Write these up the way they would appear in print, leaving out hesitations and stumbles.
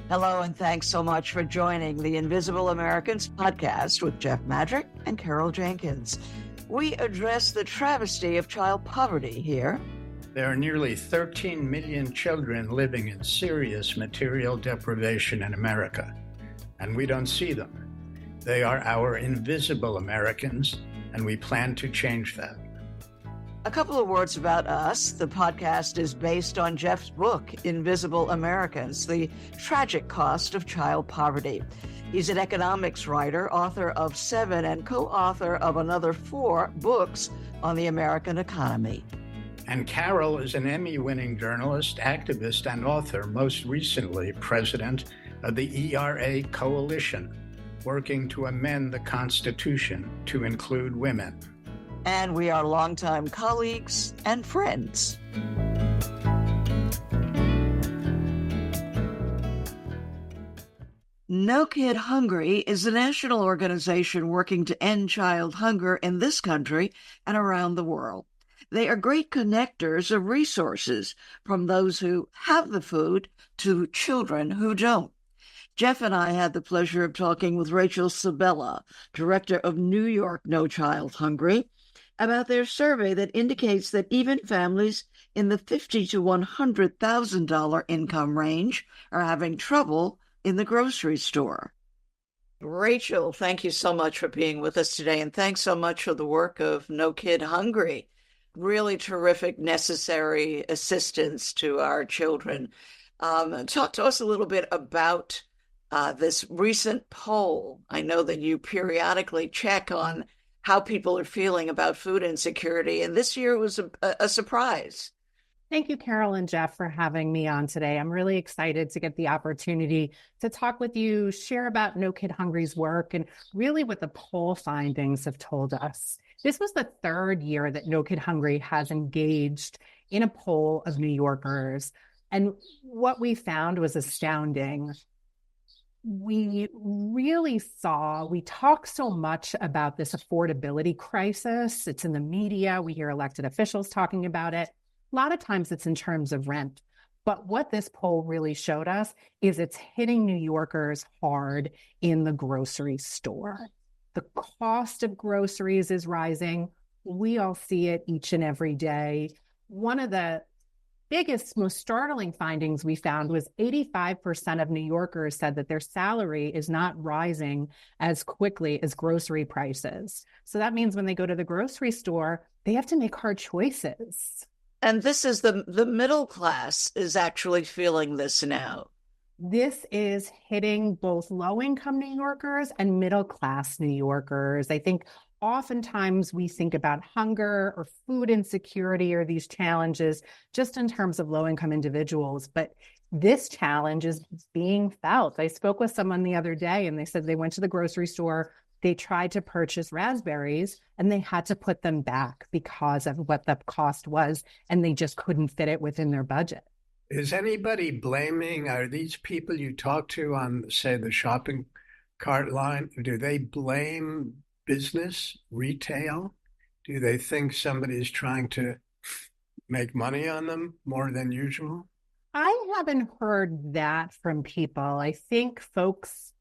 Hello, and thanks so much for joining the Invisible Americans podcast with Jeff Madrick and Carol Jenkins. We address the travesty of child poverty here. There are nearly 13 million children living in serious material deprivation in America, and we don't see them. They are our invisible Americans, and we plan to change that. A couple of words about us. The podcast is based on Jeff's book, Invisible Americans, The Tragic Cost of Child Poverty. He's an economics writer, author of 7, and co-author of another 4 books on the American economy. And Carol is an Emmy-winning journalist, activist, and author, most recently president of the ERA Coalition, working to amend the Constitution to include women. And we are longtime colleagues and friends. No Kid Hungry is a national organization working to end child hunger in this country and around the world. They are great connectors of resources from those who have the food to children who don't. Jeff and I had the pleasure of talking with Rachel Sabella, director of New York No Child Hungry, about their survey that indicates that even families in the $50,000 to $100,000 income range are having trouble in the grocery store. Rachel, thank you so much for being with us today, and thanks so much for the work of No Kid Hungry. Really terrific, necessary assistance to our children. Talk to us a little bit about this recent poll. I know that you periodically check on how people are feeling about food insecurity, and this year was a surprise. Thank you, Carol and Jeff, for having me on today. I'm really excited to get the opportunity to talk with you, share about No Kid Hungry's work, and really what the poll findings have told us. This was the 3rd year that No Kid Hungry has engaged in a poll of New Yorkers, and what we found was astounding. We talk so much about this affordability crisis. It's in the media. We hear elected officials talking about it. A lot of times it's in terms of rent. But what this poll really showed us is it's hitting New Yorkers hard in the grocery store. The cost of groceries is rising. We all see it each and every day. One of the biggest, most startling findings we found was 85% of New Yorkers said that their salary is not rising as quickly as grocery prices. So that means when they go to the grocery store, they have to make hard choices. And this is the middle class is actually feeling this now. This is hitting both low-income New Yorkers and middle-class New Yorkers. I think oftentimes we think about hunger or food insecurity or these challenges just in terms of low-income individuals, but this challenge is being felt. I spoke with someone the other day and they said they went to the grocery store, they tried to purchase raspberries and they had to put them back because of what the cost was and they just couldn't fit it within their budget. Is anybody blaming, are these people you talk to on, say, the shopping cart line, do they blame business, retail? Do they think somebody's trying to make money on them more than usual? I haven't heard that from people. I think folks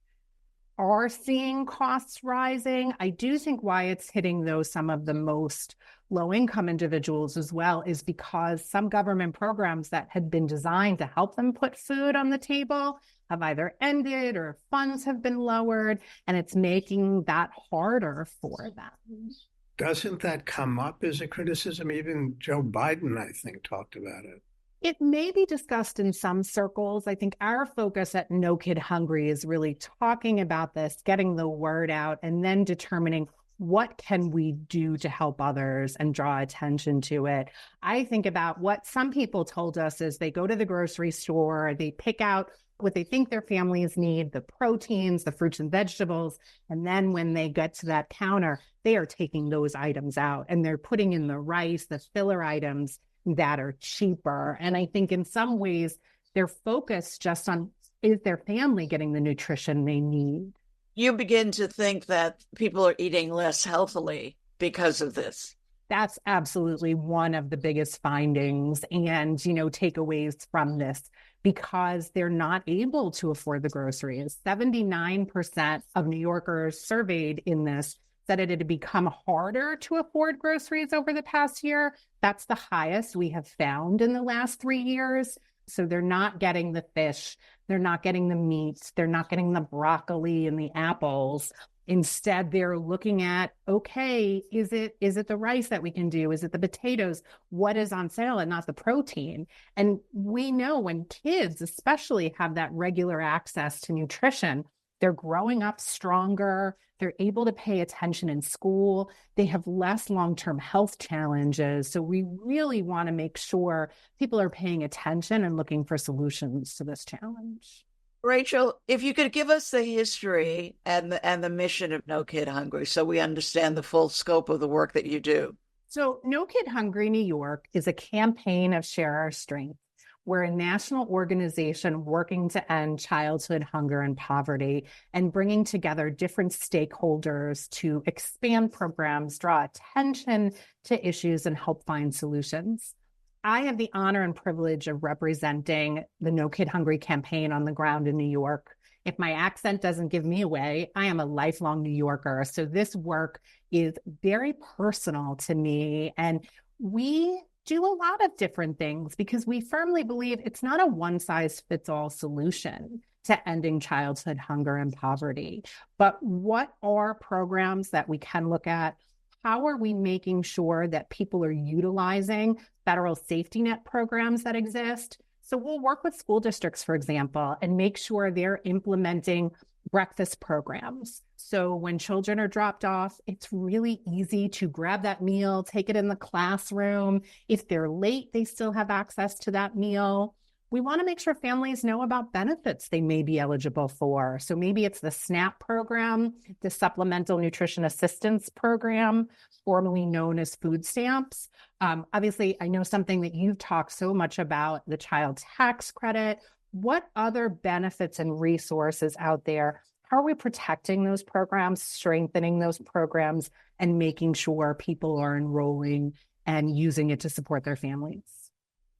are seeing costs rising. I do think why it's hitting some of the most low-income individuals as well is because some government programs that had been designed to help them put food on the table have either ended or funds have been lowered, and it's making that harder for them. Doesn't that come up as a criticism? Even Joe Biden, I think, talked about it. It may be discussed in some circles. I think our focus at No Kid Hungry is really talking about this, getting the word out, and then determining what can we do to help others and draw attention to it. I think about what some people told us is they go to the grocery store, they pick out what they think their families need, the proteins, the fruits and vegetables. And then when they get to that counter, they are taking those items out and they're putting in the rice, the filler items that are cheaper. And I think in some ways, they're focused just on, is their family getting the nutrition they need? You begin to think that people are eating less healthily because of this. That's absolutely one of the biggest findings and, takeaways from this, because they're not able to afford the groceries. 79% of New Yorkers surveyed in this said it had become harder to afford groceries over the past year. That's the highest we have found in the last 3 years. So they're not getting the fish, they're not getting the meats, they're not getting the broccoli and the apples. Instead, they're looking at, okay, is it the rice that we can do? Is it the potatoes? What is on sale and not the protein? And we know when kids especially have that regular access to nutrition, they're growing up stronger. They're able to pay attention in school. They have less long-term health challenges. So we really want to make sure people are paying attention and looking for solutions to this challenge. Rachel, if you could give us the history and the mission of No Kid Hungry so we understand the full scope of the work that you do. So No Kid Hungry New York is a campaign of Share Our Strength. We're a national organization working to end childhood hunger and poverty and bringing together different stakeholders to expand programs, draw attention to issues, and help find solutions. I have the honor and privilege of representing the No Kid Hungry campaign on the ground in New York. If my accent doesn't give me away, I am a lifelong New Yorker. So this work is very personal to me. And we do a lot of different things because we firmly believe it's not a one-size-fits-all solution to ending childhood hunger and poverty. But what are programs that we can look at? How are we making sure that people are utilizing federal safety net programs that exist? So we'll work with school districts, for example, and make sure they're implementing breakfast programs. So when children are dropped off, it's really easy to grab that meal, take it in the classroom. If they're late, they still have access to that meal. We want to make sure families know about benefits they may be eligible for. So maybe it's the SNAP program, the Supplemental Nutrition Assistance Program, formerly known as food stamps. Obviously, I know something that you've talked so much about, the child tax credit. What other benefits and resources out there? How are we protecting those programs, strengthening those programs, and making sure people are enrolling and using it to support their families?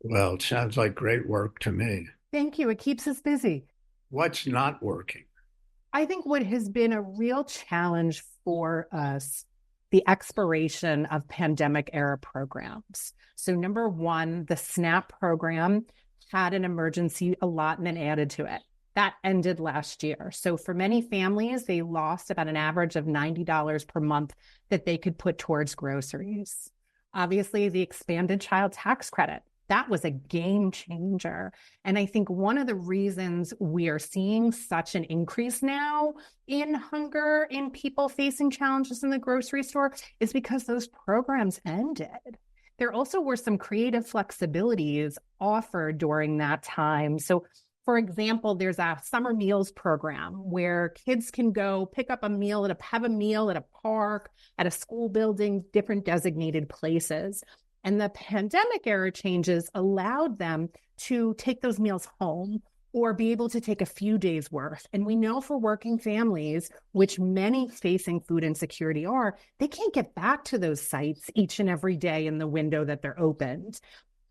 Well, it sounds like great work to me. Thank you. It keeps us busy. What's not working? I think what has been a real challenge for us, the expiration of pandemic era programs. So number one, the SNAP program had an emergency allotment added to it. That ended last year. So for many families, they lost about an average of $90 per month that they could put towards groceries. Obviously, the expanded child tax credit, that was a game changer. And I think one of the reasons we are seeing such an increase now in hunger in people facing challenges in the grocery store is because those programs ended. There also were some creative flexibilities offered during that time. So for example, there's a summer meals program where kids can go pick up a meal have a meal at a park, at a school building, different designated places. And the pandemic era changes allowed them to take those meals home or be able to take a few days worth. And we know for working families, which many facing food insecurity are, they can't get back to those sites each and every day in the window that they're opened.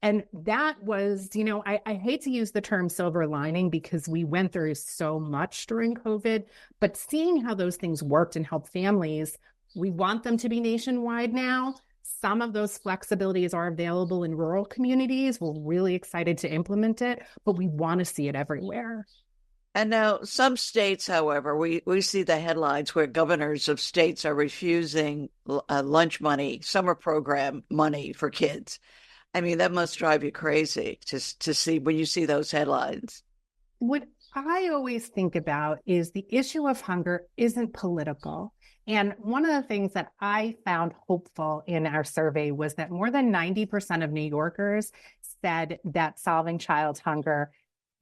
And that was, I hate to use the term silver lining because we went through so much during COVID, but seeing how those things worked and helped families, we want them to be nationwide now. Some of those flexibilities are available in rural communities. We're really excited to implement it, but we want to see it everywhere. And now some states, however, we see the headlines where governors of states are refusing lunch money, summer program money for kids. I mean, that must drive you crazy to see when you see those headlines. What I always think about is the issue of hunger isn't political. And one of the things that I found hopeful in our survey was that more than 90% of New Yorkers said that solving child hunger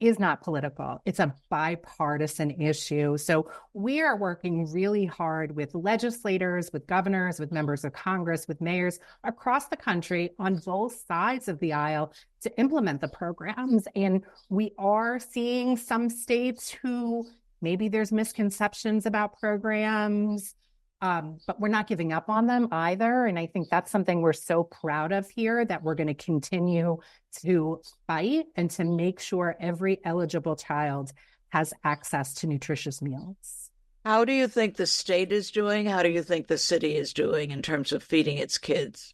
is not political. It's a bipartisan issue. So we are working really hard with legislators, with governors, with members of Congress, with mayors across the country on both sides of the aisle to implement the programs. And we are seeing some states who maybe there's misconceptions about programs, But we're not giving up on them either. And I think that's something we're so proud of here, that we're going to continue to fight and to make sure every eligible child has access to nutritious meals. How do you think the state is doing? How do you think the city is doing in terms of feeding its kids?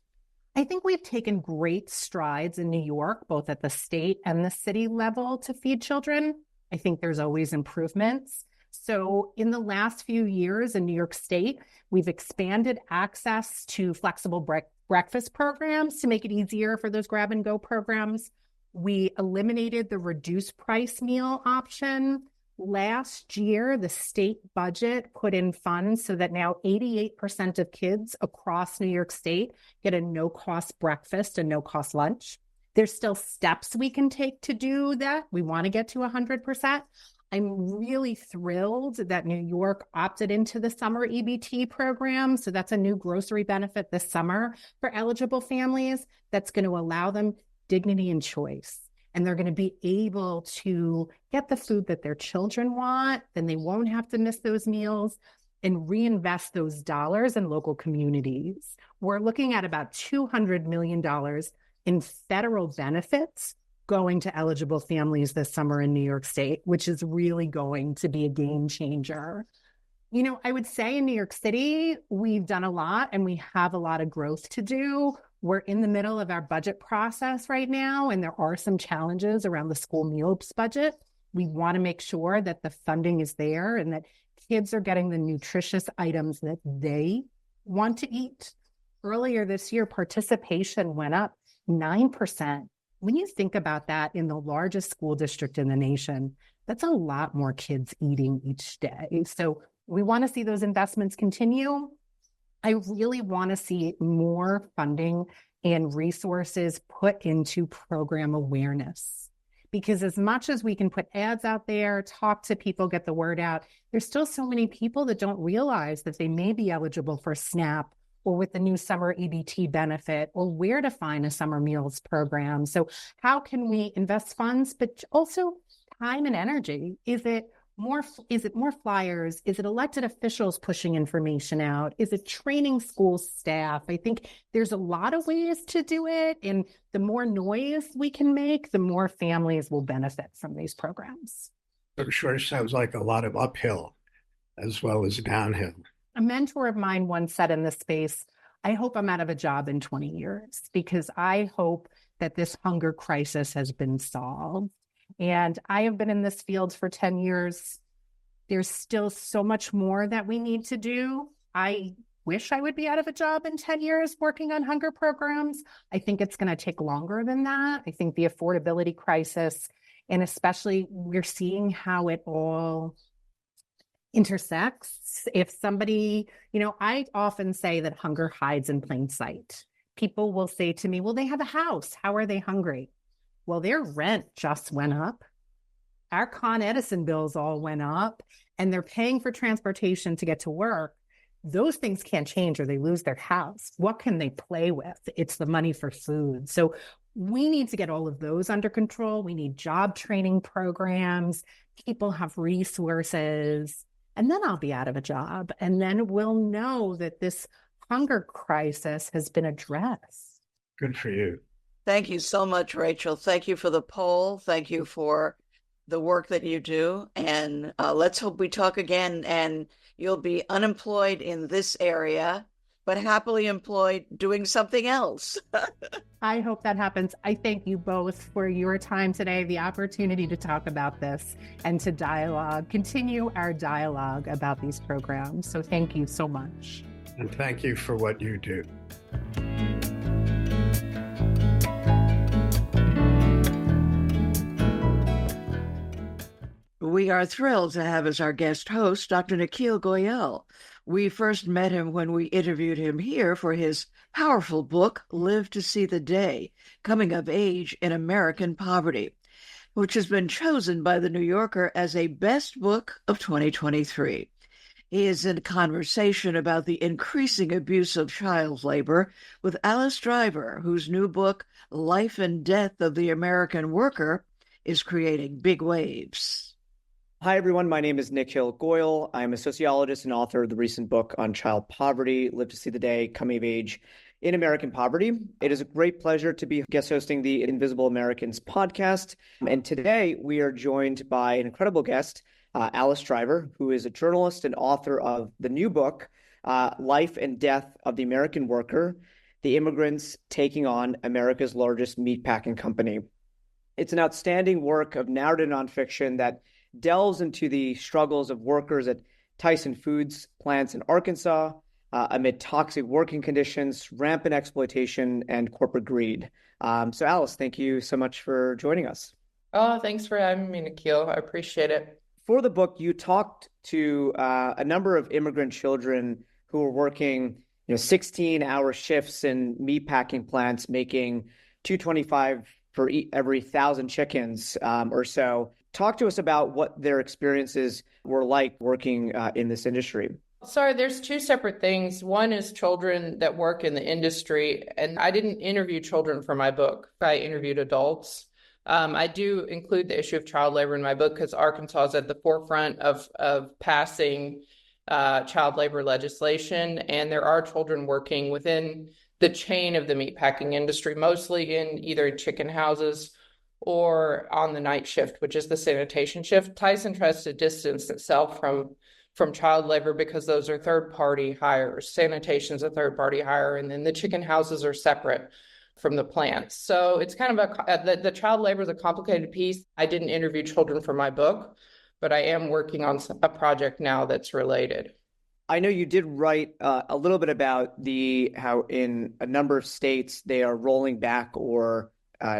I think we've taken great strides in New York, both at the state and the city level, to feed children. I think there's always improvements. So in the last few years in New York State, we've expanded access to flexible breakfast programs to make it easier for those grab and go programs. We eliminated the reduced price meal option. Last year, the state budget put in funds so that now 88% of kids across New York State get a no-cost breakfast and no-cost lunch. There's still steps we can take to do that. We want to get to 100%. I'm really thrilled that New York opted into the summer EBT program. So that's a new grocery benefit this summer for eligible families that's going to allow them dignity and choice. And they're going to be able to get the food that their children want. Then they won't have to miss those meals and reinvest those dollars in local communities. We're looking at about $200 million in federal benefits going to eligible families this summer in New York State, which is really going to be a game changer. You know, I would say in New York City, we've done a lot and we have a lot of growth to do. We're in the middle of our budget process right now, and there are some challenges around the school meals budget. We want to make sure that the funding is there and that kids are getting the nutritious items that they want to eat. Earlier this year, participation went up 9%. When you think about that in the largest school district in the nation, that's a lot more kids eating each day. So we want to see those investments continue. I really want to see more funding and resources put into program awareness. Because as much as we can put ads out there, talk to people, get the word out, there's still so many people that don't realize that they may be eligible for SNAP or with the new summer EBT benefit, or where to find a summer meals program. So how can we invest funds, but also time and energy? Is it more flyers? Is it elected officials pushing information out? Is it training school staff? I think there's a lot of ways to do it. And the more noise we can make, the more families will benefit from these programs. It sure sounds like a lot of uphill as well as downhill. A mentor of mine once said in this space, I hope I'm out of a job in 20 years because I hope that this hunger crisis has been solved. And I have been in this field for 10 years. There's still so much more that we need to do. I wish I would be out of a job in 10 years working on hunger programs. I think it's going to take longer than that. I think the affordability crisis, and especially we're seeing how it all intersects. If somebody, I often say that hunger hides in plain sight. People will say to me, well, they have a house. How are they hungry? Well, their rent just went up. Our Con Edison bills all went up, and they're paying for transportation to get to work. Those things can't change or they lose their house. What can they play with? It's the money for food. So we need to get all of those under control. We need job training programs. People have resources. And then I'll be out of a job. And then we'll know that this hunger crisis has been addressed. Good for you. Thank you so much, Rachel. Thank you for the poll. Thank you for the work that you do. And let's hope we talk again and you'll be unemployed in this area, but happily employed doing something else. I hope that happens. I thank you both for your time today, the opportunity to talk about this and to continue our dialogue about these programs. So thank you so much. And thank you for what you do. We are thrilled to have as our guest host Dr. Nikhil Goyal. We first met him when we interviewed him here for his powerful book, Live to See the Day, Coming of Age in American Poverty, which has been chosen by the New Yorker as a best book of 2023. He is in conversation about the increasing abuse of child labor with Alice Driver, whose new book, Life and Death of the American Worker, is creating big waves. Hi, everyone. My name is Nikhil Goyal. I'm a sociologist and author of the recent book on child poverty, Live to See the Day, Coming of Age in American Poverty. It is a great pleasure to be guest hosting the Invisible Americans podcast. And today we are joined by an incredible guest, Alice Driver, who is a journalist and author of the new book, Life and Death of the American Worker, The Immigrants Taking on America's Largest Meatpacking Company. It's an outstanding work of narrative nonfiction that delves into the struggles of workers at Tyson Foods plants in Arkansas amid toxic working conditions, rampant exploitation, and corporate greed. So Alice, thank you so much for joining us. Oh, thanks for having me, Nikhil. I appreciate it. For the book, you talked to a number of immigrant children who were working 16-hour shifts in meatpacking plants, making $2.25 for every 1,000 chickens or so. Talk to us about what their experiences were like working in this industry. Sorry, there's two separate things. One is children that work in the industry, and I didn't interview children for my book. I interviewed adults. I do include the issue of child labor in my book because Arkansas is at the forefront of passing child labor legislation, and there are children working within the chain of the meatpacking industry, mostly in either chicken houses or on the night shift, which is the sanitation shift. Tyson tries to distance itself from child labor because those are third-party hires. Sanitation's a third-party hire, and then the chicken houses are separate from the plants. So it's kind of the child labor is a complicated piece. I didn't interview children for my book, but I am working on a project now that's related. I know you did write a little bit about how in a number of states they are rolling back or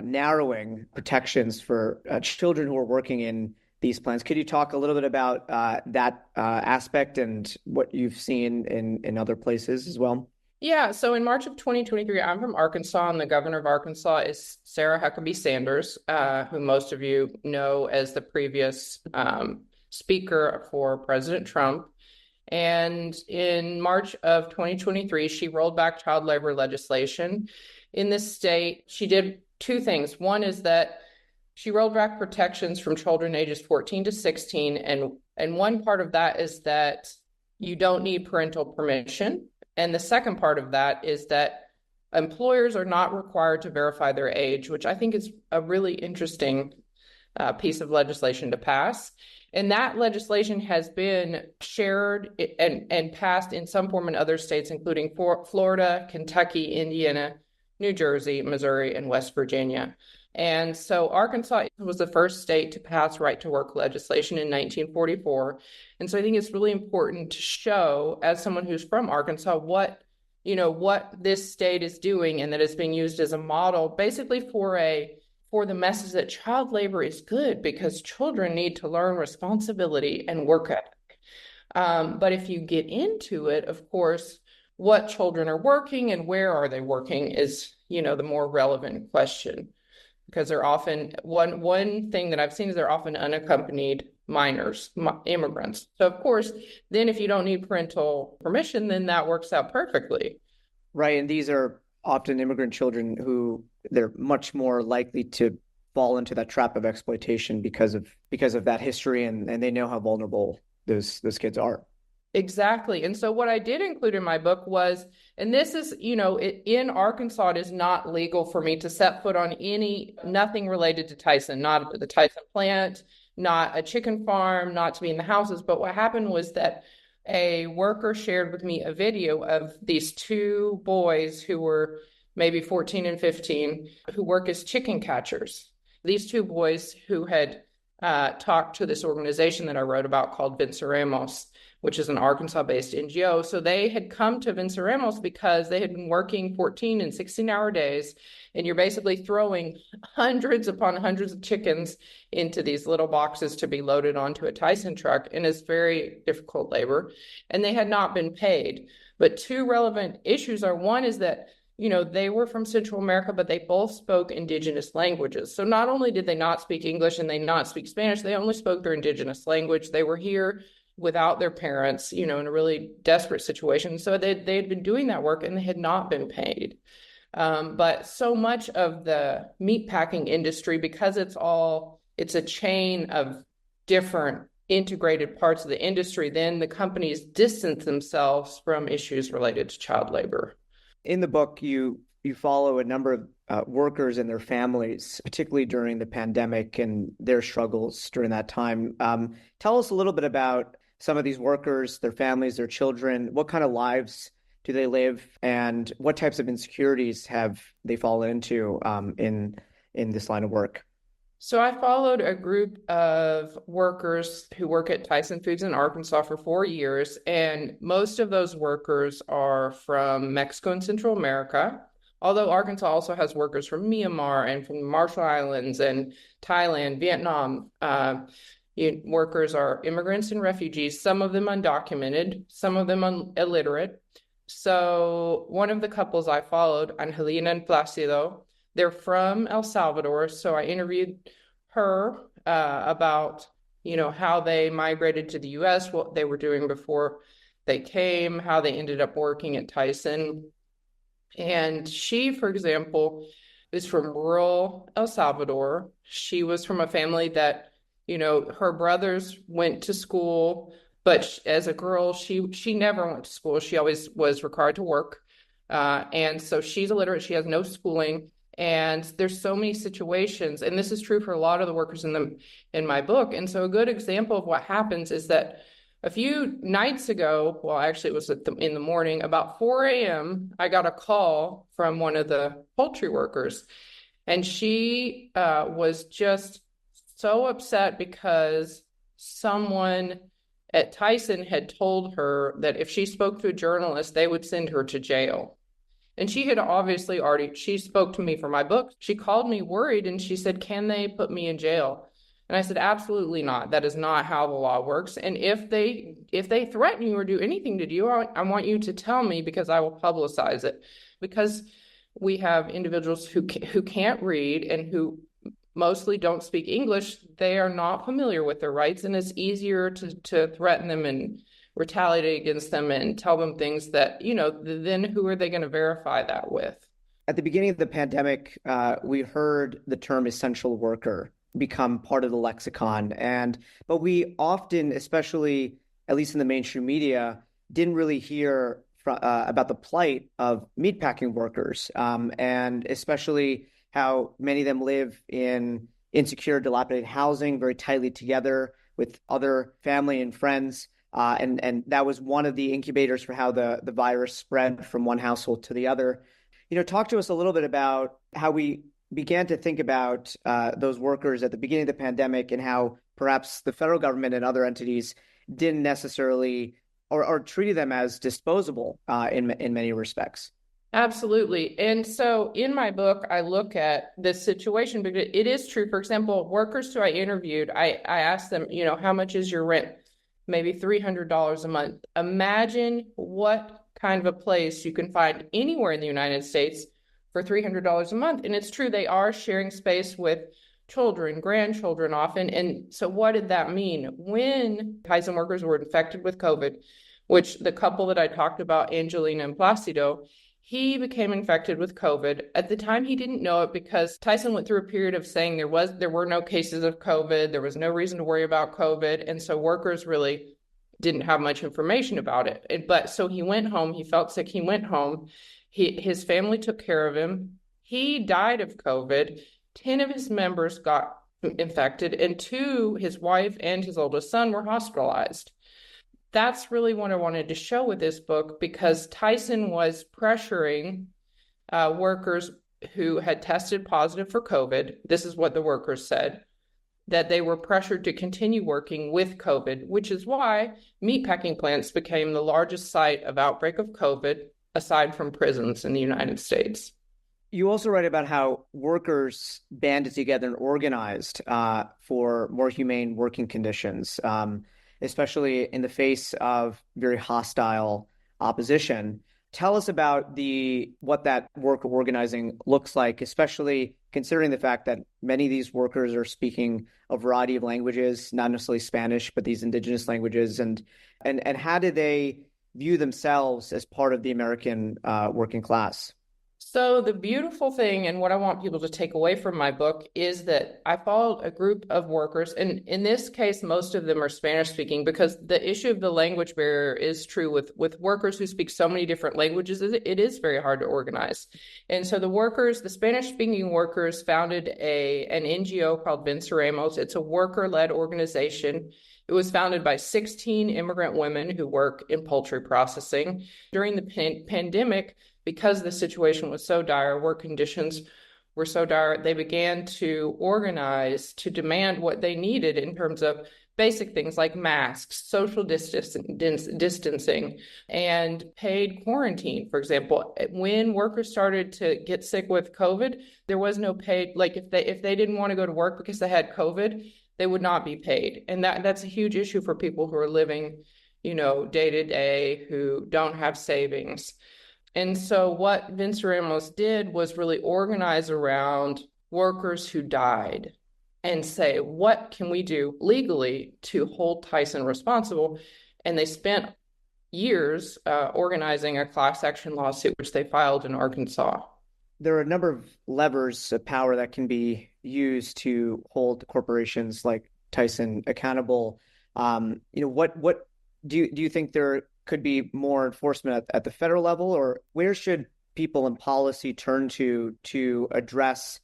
narrowing protections for children who are working in these plants. Could you talk a little bit about that aspect and what you've seen in other places as well? Yeah, so in March of 2023, I'm from Arkansas, and the governor of Arkansas is Sarah Huckabee Sanders, who most of you know as the previous speaker for President Trump. And in March of 2023, she rolled back child labor legislation in this state. She did two things. One is that she rolled back protections from children ages 14 to 16. And one part of that is that you don't need parental permission. And the second part of that is that employers are not required to verify their age, which I think is a really interesting piece of legislation to pass. And that legislation has been shared and passed in some form in other states, including Florida, Kentucky, Indiana, New Jersey, Missouri, and West Virginia. And so Arkansas was the first state to pass right-to-work legislation in 1944. And so I think it's really important to show, as someone who's from Arkansas, what this state is doing, and that it's being used as a model basically for the message that child labor is good because children need to learn responsibility and work ethic. But if you get into it, of course, what children are working and where are they working is, the more relevant question, because they're often, one thing that I've seen is they're often unaccompanied minors, immigrants. So of course, then if you don't need parental permission, then that works out perfectly. Right. And these are often immigrant children who they're much more likely to fall into that trap of exploitation because of that history, and they know how vulnerable those kids are. Exactly. And so what I did include in my book was, and this is, in Arkansas, it is not legal for me to set foot on nothing related to Tyson, not the Tyson plant, not a chicken farm, not to be in the houses. But what happened was that a worker shared with me a video of these two boys who were maybe 14 and 15 who work as chicken catchers. These two boys who had talked to this organization that I wrote about called Venceremos, which is an Arkansas-based NGO. So they had come to Venceremos because they had been working 14 and 16-hour days, and you're basically throwing hundreds upon hundreds of chickens into these little boxes to be loaded onto a Tyson truck, and it's very difficult labor, and they had not been paid. But two relevant issues are, one is that they were from Central America, but they both spoke indigenous languages. So not only did they not speak English and they not speak Spanish, they only spoke their indigenous language. They were here without their parents, in a really desperate situation. So they had been doing that work and they had not been paid. But so much of the meatpacking industry, because it's a chain of different integrated parts of the industry, then the companies distance themselves from issues related to child labor. In the book, you follow a number of workers and their families, particularly during the pandemic and their struggles during that time. Tell us a little bit about some of these workers, their families, their children. What kind of lives do they live, and what types of insecurities have they fallen into in this line of work? So I followed a group of workers who work at Tyson Foods in Arkansas for 4 years, and most of those workers are from Mexico and Central America, although Arkansas also has workers from Myanmar and from the Marshall Islands and Thailand, Vietnam. Workers are immigrants and refugees, some of them undocumented, some of them illiterate. So one of the couples I followed, Angelina and Placido, they're from El Salvador, so I interviewed her about, how they migrated to the U.S., what they were doing before they came, how they ended up working at Tyson. And she, for example, is from rural El Salvador. She was from a family that, her brothers went to school, but as a girl, she never went to school. She always was required to work. And so she's illiterate. She has no schooling. And there's so many situations, and this is true for a lot of the workers in my book. And so a good example of what happens is that a few nights ago, well, actually it was in the morning, about 4 a.m., I got a call from one of the poultry workers, and she was just so upset because someone at Tyson had told her that if she spoke to a journalist, they would send her to jail. And she had obviously she spoke to me for my book. She called me worried and she said, "Can they put me in jail?" And I said, "Absolutely not. That is not how the law works. And if they threaten you or do anything to you, I want you to tell me, because I will publicize it." Because we have individuals who can't read and who mostly don't speak English. They are not familiar with their rights, and it's easier to threaten them and retaliate against them and tell them things that, then who are they going to verify that with? At the beginning of the pandemic, we heard the term essential worker become part of the lexicon. But we often, especially at least in the mainstream media, didn't really hear about the plight of meatpacking workers, and especially how many of them live in insecure, dilapidated housing, very tightly together with other family and friends. And that was one of the incubators for how the virus spread from one household to the other. Talk to us a little bit about how we began to think about those workers at the beginning of the pandemic, and how perhaps the federal government and other entities didn't necessarily or treated them as disposable in many respects. Absolutely. And so in my book, I look at this situation because it is true. For example, workers who I interviewed, I asked them, how much is your rent? Maybe $300 a month. Imagine what kind of a place you can find anywhere in the United States for $300 a month. And it's true, they are sharing space with children, grandchildren often. And so what did that mean? When Tyson workers were infected with COVID, which the couple that I talked about, Angelina and Placido, he became infected with COVID. At the time, he didn't know it because Tyson went through a period of saying there were no cases of COVID. There was no reason to worry about COVID. And so workers really didn't have much information about it. But so he went home. He felt sick. He went home. His family took care of him. He died of COVID. 10 of his members got infected, and 2, his wife and his oldest son, were hospitalized. That's really what I wanted to show with this book, because Tyson was pressuring workers who had tested positive for COVID. This is what the workers said, that they were pressured to continue working with COVID, which is why meatpacking plants became the largest site of outbreak of COVID, aside from prisons in the United States. You also write about how workers banded together and organized for more humane working conditions, especially in the face of very hostile opposition. Tell us about what that worker organizing looks like, especially considering the fact that many of these workers are speaking a variety of languages, not necessarily Spanish, but these indigenous languages. And how do they view themselves as part of the American working class? So the beautiful thing, and what I want people to take away from my book, is that I followed a group of workers, and in this case, most of them are Spanish speaking, because the issue of the language barrier is true with workers who speak so many different languages. It is very hard to organize. And so the Spanish speaking workers founded an NGO called Venceremos. It's a worker-led organization. It was founded by 16 immigrant women who work in poultry processing. During the pandemic, because the situation was so dire, work conditions were so dire, they began to organize to demand what they needed in terms of basic things like masks, social distancing, and paid quarantine. For example, when workers started to get sick with COVID, there was no paid, like if they didn't want to go to work because they had COVID, they would not be paid. And that's a huge issue for people who are living, day to day, who don't have savings. And so what Venceremos did was really organize around workers who died and say, what can we do legally to hold Tyson responsible? And they spent years organizing a class action lawsuit, which they filed in Arkansas. There are a number of levers of power that can be used to hold corporations like Tyson accountable. What do you think there could be more enforcement at the federal level, or where should people in policy turn to address,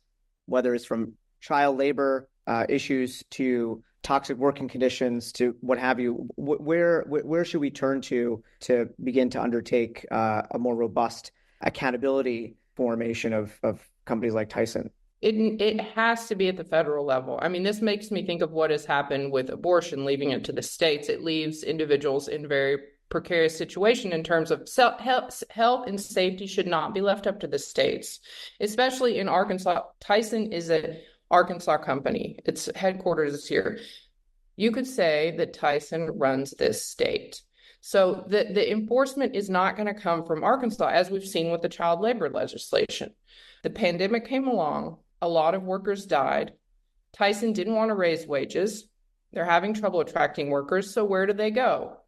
whether it's from child labor issues to toxic working conditions to what have you? Where should we turn to begin to undertake a more robust accountability formation of companies like Tyson? It has to be at the federal level. I mean, this makes me think of what has happened with abortion, leaving it to the states. It leaves individuals in very precarious situation in terms of health and safety should not be left up to the states, especially in Arkansas. Tyson is an Arkansas company. Its headquarters is here. You could say that Tyson runs this state. So the enforcement is not going to come from Arkansas, as we've seen with the child labor legislation. The pandemic came along. A lot of workers died. Tyson didn't want to raise wages. They're having trouble attracting workers. So where do they go?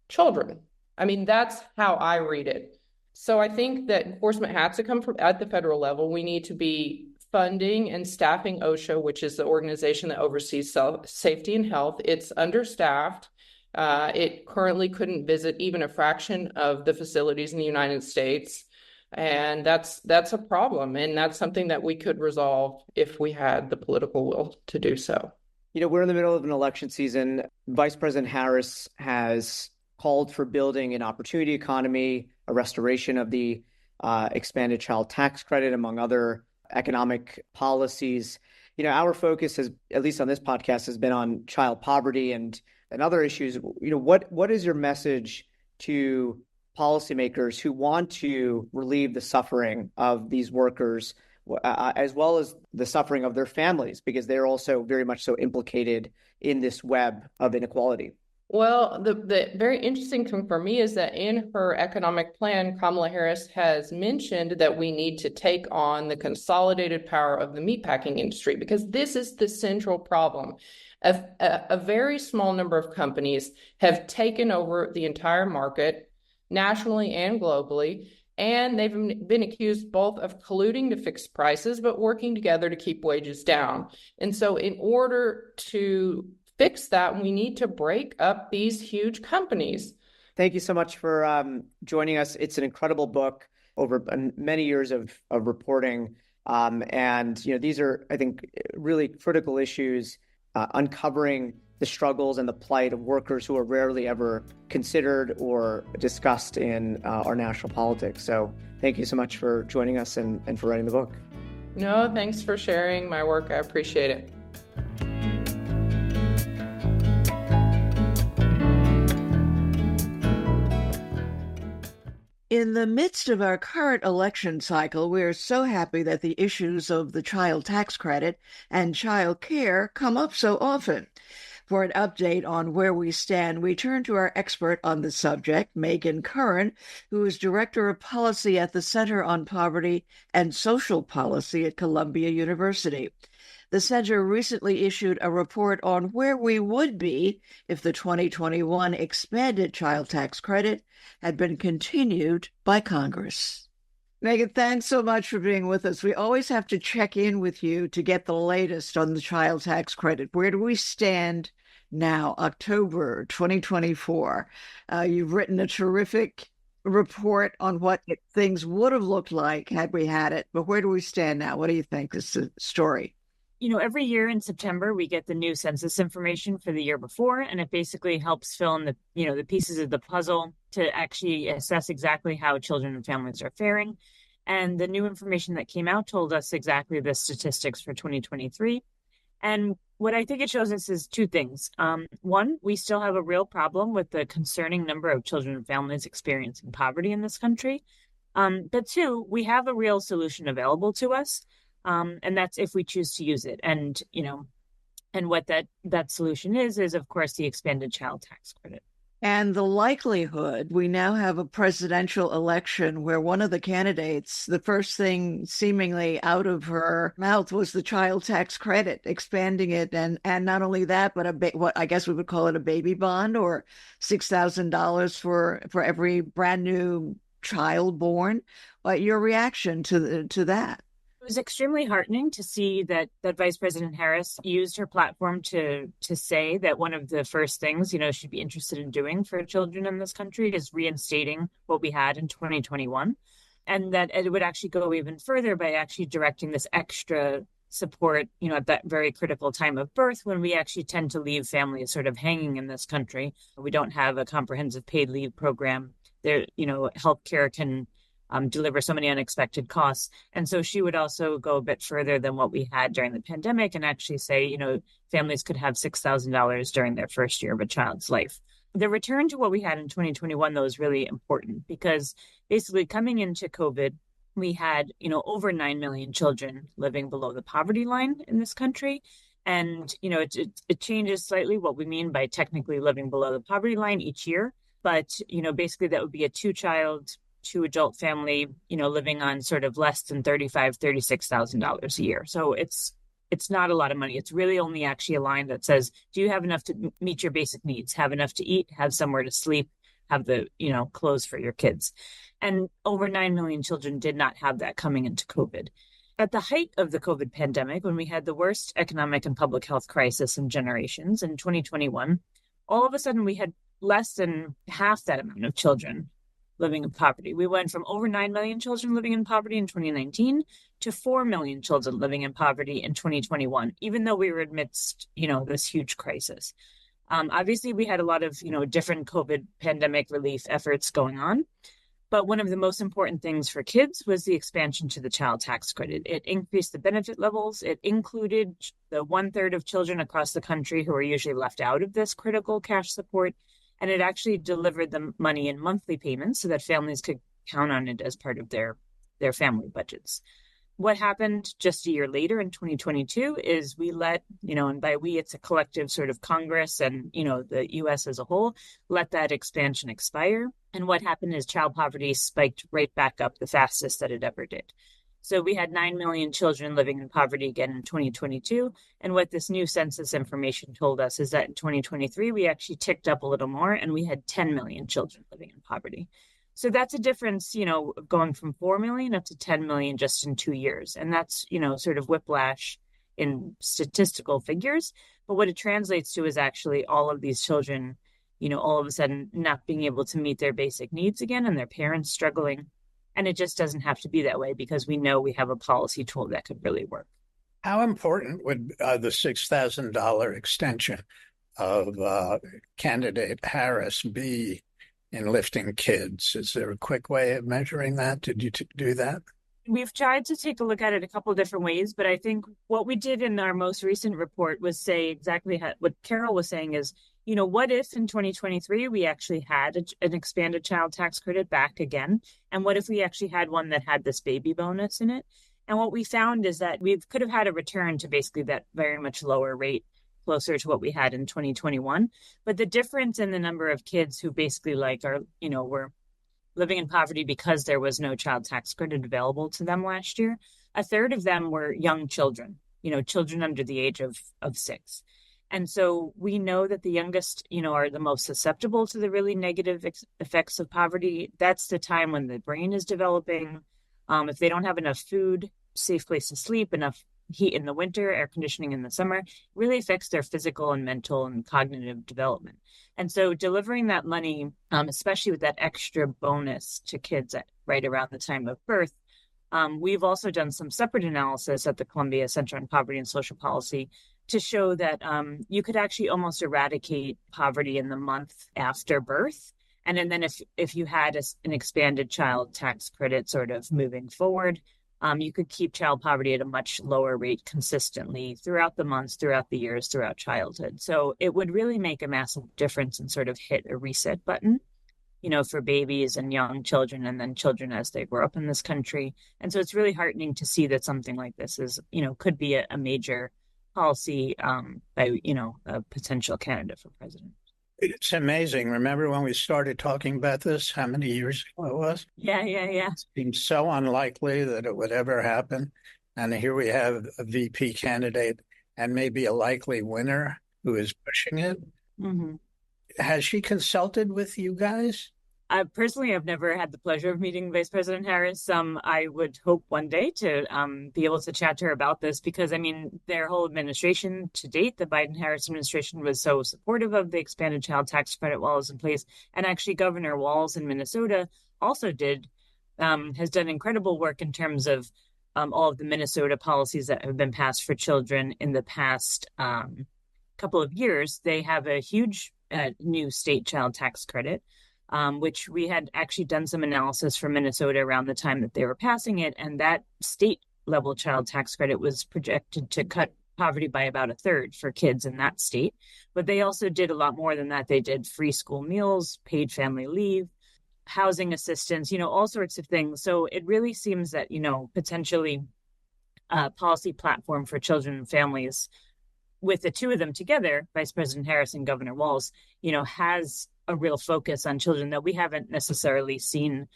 Children. I mean, that's how I read it. So I think that enforcement has to come from at the federal level. We need to be funding and staffing OSHA, which is the organization that oversees safety and health. It's understaffed. It currently couldn't visit even a fraction of the facilities in the United States. And that's a problem. And that's something that we could resolve if we had the political will to do so. We're in the middle of an election season. Vice President Harris has called for building an opportunity economy, a restoration of the expanded child tax credit, among other economic policies. Our focus has, at least on this podcast, has been on child poverty and other issues. What is your message to policymakers who want to relieve the suffering of these workers, as well as the suffering of their families, because they're also very much so implicated in this web of inequality? Well, the very interesting thing for me is that in her economic plan, Kamala Harris has mentioned that we need to take on the consolidated power of the meatpacking industry, because this is the central problem. A very small number of companies have taken over the entire market, nationally and globally, and they've been accused both of colluding to fix prices, but working together to keep wages down. And so in order to fix that, we need to break up these huge companies. Thank you so much for joining us. It's an incredible book over many years of reporting. And these are, I think, really critical issues, uncovering the struggles and the plight of workers who are rarely ever considered or discussed in our national politics. So thank you so much for joining us and for writing the book. No, thanks for sharing my work. I appreciate it. In the midst of our current election cycle, we are so happy that the issues of the child tax credit and child care come up so often. For an update on where we stand, we turn to our expert on the subject, Megan Curran, who is Director of Policy at the Center on Poverty and Social Policy at Columbia University. The center recently issued a report on where we would be if the 2021 expanded child tax credit had been continued by Congress. Megan, thanks so much for being with us. We always have to check in with you to get the latest on the child tax credit. Where do we stand now, October 2024? You've written a terrific report on what things would have looked like had we had it, but where do we stand now? What do you think is the story? Every year in September, we get the new census information for the year before, and it basically helps fill in the pieces of the puzzle to actually assess exactly how children and families are faring. And the new information that came out told us exactly the statistics for 2023. And what I think it shows us is two things. One, we still have a real problem with the concerning number of children and families experiencing poverty in this country. But two, we have a real solution available to us. And that's if we choose to use it. And what that solution is, of course, the expanded child tax credit. And the likelihood, we now have a presidential election where one of the candidates, the first thing seemingly out of her mouth was the child tax credit, expanding it. And not only that, but what I guess we would call it a baby bond, or $6,000 for every brand new child born. Your reaction to that? It was extremely heartening to see that Vice President Harris used her platform to say that one of the first things, she'd be interested in doing for children in this country is reinstating what we had in 2021. And that it would actually go even further by actually directing this extra support, at that very critical time of birth when we actually tend to leave families sort of hanging in this country. We don't have a comprehensive paid leave program. There, healthcare can deliver so many unexpected costs. And so she would also go a bit further than what we had during the pandemic and actually say, families could have $6,000 during their first year of a child's life. The return to what we had in 2021, though, is really important because basically coming into COVID, we had, over 9 million children living below the poverty line in this country. And, it changes slightly what we mean by technically living below the poverty line each year. But, basically that would be a two adult family, living on sort of less than $35,000, $36,000 a year. So it's not a lot of money. It's really only actually a line that says, do you have enough to meet your basic needs, have enough to eat, have somewhere to sleep, have the, clothes for your kids. And over 9 million children did not have that coming into COVID. At the height of the COVID pandemic, when we had the worst economic and public health crisis in generations in 2021, all of a sudden we had less than half that amount of children living in poverty. We went from over 9 million children living in poverty in 2019 to 4 million children living in poverty in 2021, even though we were amidst, this huge crisis. Obviously, we had a lot of, different COVID pandemic relief efforts going on. But one of the most important things for kids was the expansion to the child tax credit. It increased the benefit levels. It included the 1/3 of children across the country who are usually left out of this critical cash support. And it actually delivered them money in monthly payments so that families could count on it as part of their family budgets. What happened just a year later in 2022 is we let, and by we, it's a collective sort of Congress and, the U.S. as a whole, let that expansion expire. And what happened is child poverty spiked right back up the fastest that it ever did. So we had 9 million children living in poverty again in 2022. And what this new census information told us is that in 2023, we actually ticked up a little more and we had 10 million children living in poverty. So that's a difference, going from 4 million up to 10 million just in 2 years. And that's, sort of whiplash in statistical figures. But what it translates to is actually all of these children, all of a sudden not being able to meet their basic needs again and their parents struggling. And it just doesn't have to be that way because we know we have a policy tool that could really work. How important would the $6,000 extension of candidate Harris be in lifting kids? Is there a quick way of measuring that? Did you do that? We've tried to take a look at it a couple of different ways, but I think what we did in our most recent report was say exactly what Carol was saying is, what if in 2023 we actually had an expanded child tax credit back again? And what if we actually had one that had this baby bonus in it? And what we found is that we could have had a return to basically that very much lower rate, closer to what we had in 2021. But the difference in the number of kids who basically were living in poverty because there was no child tax credit available to them last year, 1/3 of them were young children, children under the age of 6. And so we know that the youngest, are the most susceptible to the really negative effects of poverty. That's the time when the brain is developing. If they don't have enough food, safe place to sleep, enough heat in the winter, air conditioning in the summer, it really affects their physical and mental and cognitive development. And so delivering that money, especially with that extra bonus to kids right around the time of birth, we've also done some separate analysis at the Columbia Center on Poverty and Social Policy to show that you could actually almost eradicate poverty in the month after birth. And then if you had an expanded child tax credit sort of moving forward, you could keep child poverty at a much lower rate consistently throughout the months, throughout the years, throughout childhood. So it would really make a massive difference and sort of hit a reset button, for babies and young children and then children as they grow up in this country. And so it's really heartening to see that something like this is, could be a major policy by, a potential candidate for president. It's amazing. Remember when we started talking about this, how many years ago it was? Yeah. It seemed so unlikely that it would ever happen. And here we have a VP candidate and maybe a likely winner who is pushing it. Mm-hmm. Has she consulted with you guys? I personally have never had the pleasure of meeting Vice President Harris. I would hope one day to be able to chat to her about this because, their whole administration to date, the Biden-Harris administration, was so supportive of the expanded child tax credit while it was in place. And actually, Governor Walz in Minnesota also has done incredible work in terms of all of the Minnesota policies that have been passed for children in the past couple of years. They have a huge new state child tax credit. Which we had actually done some analysis for Minnesota around the time that they were passing it. And that state level child tax credit was projected to cut poverty by about a third for kids in that state. But they also did a lot more than that. They did free school meals, paid family leave, housing assistance, all sorts of things. So it really seems that, potentially a policy platform for children and families with the two of them together, Vice President Harris and Governor Walz, has a real focus on children that we haven't necessarily seen,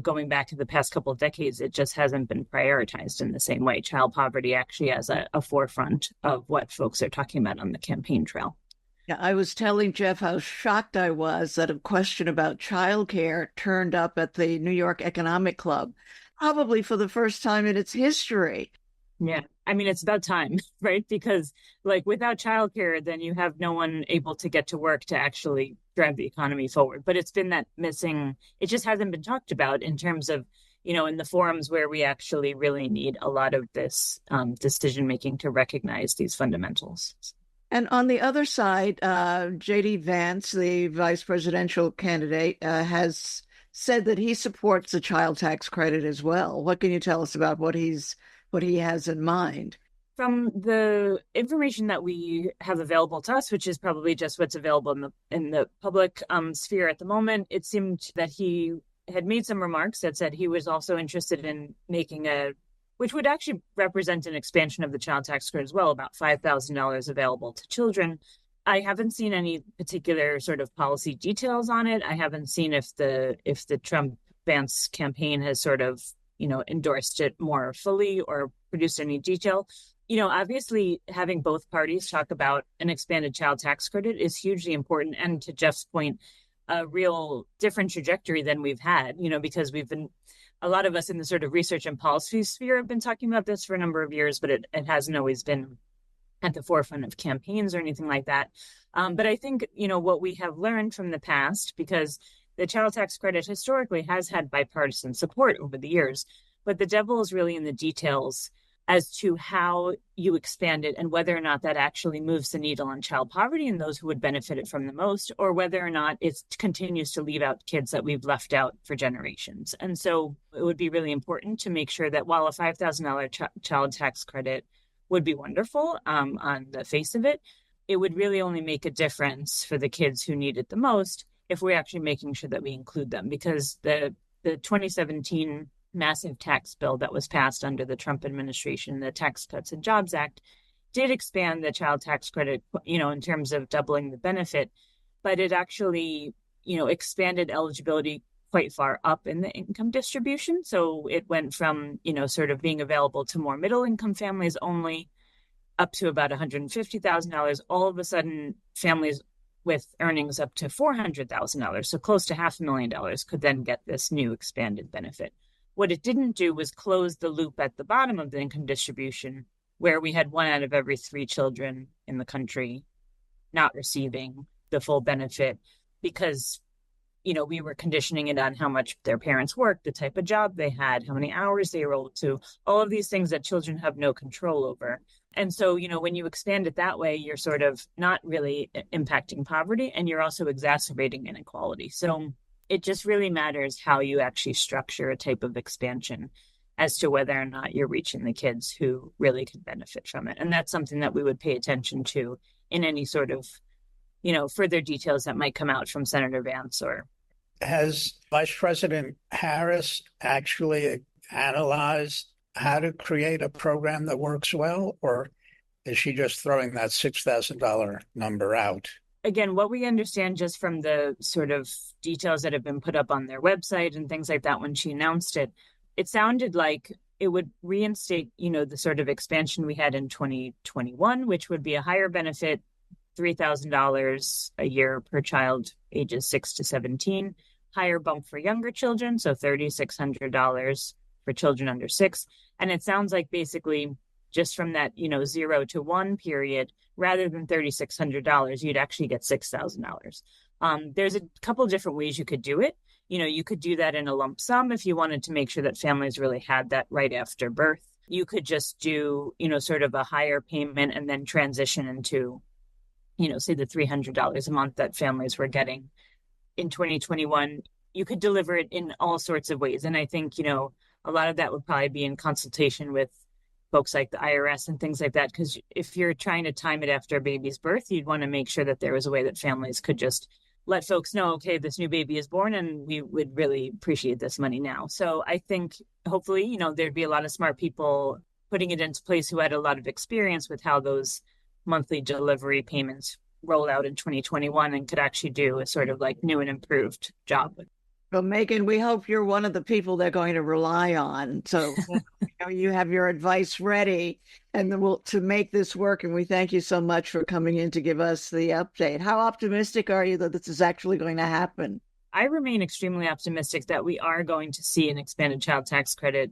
going back to the past couple of decades. It just hasn't been prioritized in the same way. Child poverty actually has a forefront of what folks are talking about on the campaign trail. Yeah, I was telling Jeff how shocked I was that a question about childcare turned up at the New York Economic Club, probably for the first time in its history. Yeah. It's about time, right? Because without childcare, then you have no one able to get to work to actually drive the economy forward. But it's been that missing, it just hasn't been talked about in terms of, in the forums where we actually really need a lot of this decision-making to recognize these fundamentals. And on the other side, J.D. Vance, the vice presidential candidate, has said that he supports the child tax credit as well. What can you tell us about what he has in mind? From the information that we have available to us, which is probably just what's available in the public sphere at the moment, it seemed that he had made some remarks that said he was also interested in making which would actually represent an expansion of the child tax credit as well, about $5,000 available to children. I haven't seen any particular sort of policy details on it. I haven't seen if the Trump-Vance campaign has sort of endorsed it more fully or produced any detail. Obviously, having both parties talk about an expanded child tax credit is hugely important. And to Jeff's point, a real different trajectory than we've had, because a lot of us in the sort of research and policy sphere have been talking about this for a number of years, but it hasn't always been at the forefront of campaigns or anything like that. But I think, what we have learned from the past, because the child tax credit historically has had bipartisan support over the years, but the devil is really in the details as to how you expand it and whether or not that actually moves the needle on child poverty and those who would benefit it from the most, or whether or not it continues to leave out kids that we've left out for generations. And so it would be really important to make sure that while a $5,000 child tax credit would be wonderful on the face of it, it would really only make a difference for the kids who need it the most if we're actually making sure that we include them. Because the 2017 massive tax bill that was passed under the Trump administration, the Tax Cuts and Jobs Act, did expand the child tax credit, in terms of doubling the benefit, but it actually, expanded eligibility quite far up in the income distribution. So it went from, sort of being available to more middle income families only up to about $150,000. All of a sudden, families with earnings up to $400,000, so close to $500,000, could then get this new expanded benefit. What it didn't do was close the loop at the bottom of the income distribution, where we had 1 out of every 3 children in the country not receiving the full benefit because, we were conditioning it on how much their parents worked, the type of job they had, how many hours they were able to, all of these things that children have no control over. And so, when you expand it that way, you're sort of not really impacting poverty, and you're also exacerbating inequality. So it just really matters how you actually structure a type of expansion as to whether or not you're reaching the kids who really could benefit from it. And that's something that we would pay attention to in any sort of, further details that might come out from Senator Vance. Or has Vice President Harris actually analyzed how to create a program that works well, or is she just throwing that $6,000 number out? Again, what we understand just from the sort of details that have been put up on their website and things like that when she announced it, it sounded like it would reinstate, the sort of expansion we had in 2021, which would be a higher benefit, $3,000 a year per child ages 6 to 17, higher bump for younger children, so $3,600 for children under 6. And it sounds like basically just from that, 0 to 1 period, rather than $3,600, you'd actually get $6,000. There's a couple different ways you could do it. You could do that in a lump sum if you wanted to make sure that families really had that right after birth. You could just do, sort of a higher payment and then transition into, say the $300 a month that families were getting in 2021. You could deliver it in all sorts of ways. And I think, a lot of that would probably be in consultation with folks like the IRS and things like that. Because if you're trying to time it after a baby's birth, you'd want to make sure that there was a way that families could just let folks know, okay, this new baby is born and we would really appreciate this money now. So I think hopefully, there'd be a lot of smart people putting it into place who had a lot of experience with how those monthly delivery payments roll out in 2021 and could actually do a sort of like new and improved job. Well, Megan, we hope you're one of the people they're going to rely on. So you have your advice ready and to make this work. And we thank you so much for coming in to give us the update. How optimistic are you that this is actually going to happen? I remain extremely optimistic that we are going to see an expanded child tax credit,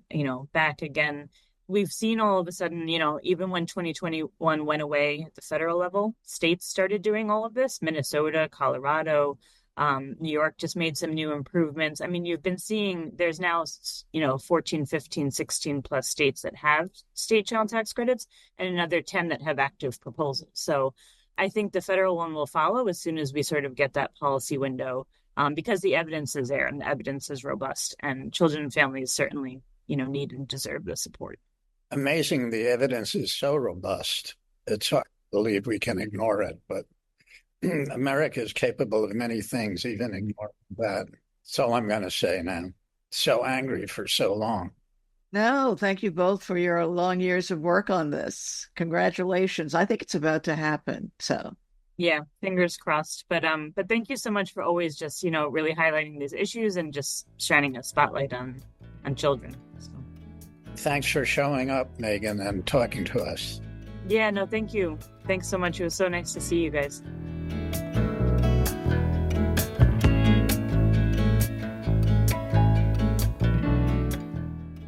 back again. We've seen all of a sudden, even when 2021 went away at the federal level, states started doing all of this. Minnesota, Colorado, New York just made some new improvements. I mean, you've been seeing there's now, 14, 15, 16 plus states that have state child tax credits and another 10 that have active proposals. So I think the federal one will follow as soon as we sort of get that policy window, because the evidence is there and the evidence is robust, and children and families certainly, need and deserve the support. Amazing. The evidence is so robust. It's hard to believe we can ignore it, but America is capable of many things, even ignoring that. That's all I'm going to say now. So angry for so long. No, thank you both for your long years of work on this. Congratulations. I think it's about to happen. So yeah, fingers crossed. But thank you so much for always just, really highlighting these issues and just shining a spotlight on children. So. Thanks for showing up, Megan, and talking to us. Yeah, no, thank you. Thanks so much. It was so nice to see you guys.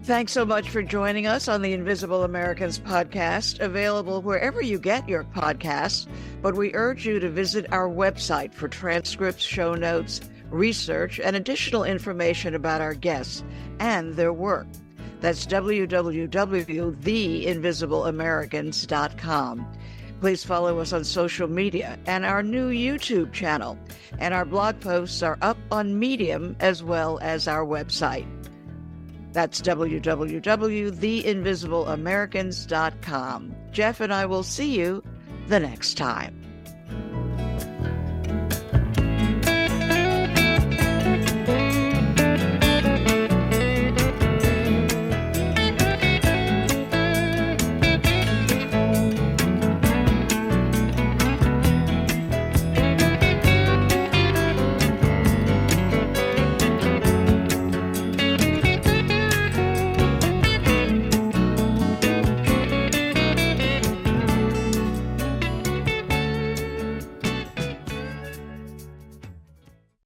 Thanks so much for joining us on the Invisible Americans podcast, available wherever you get your podcasts. But we urge you to visit our website for transcripts, show notes, research, and additional information about our guests and their work. That's www.theinvisibleamericans.com. Please follow us on social media and our new YouTube channel. And our blog posts are up on Medium as well as our website. That's www.theinvisibleamericans.com. Jeff and I will see you the next time.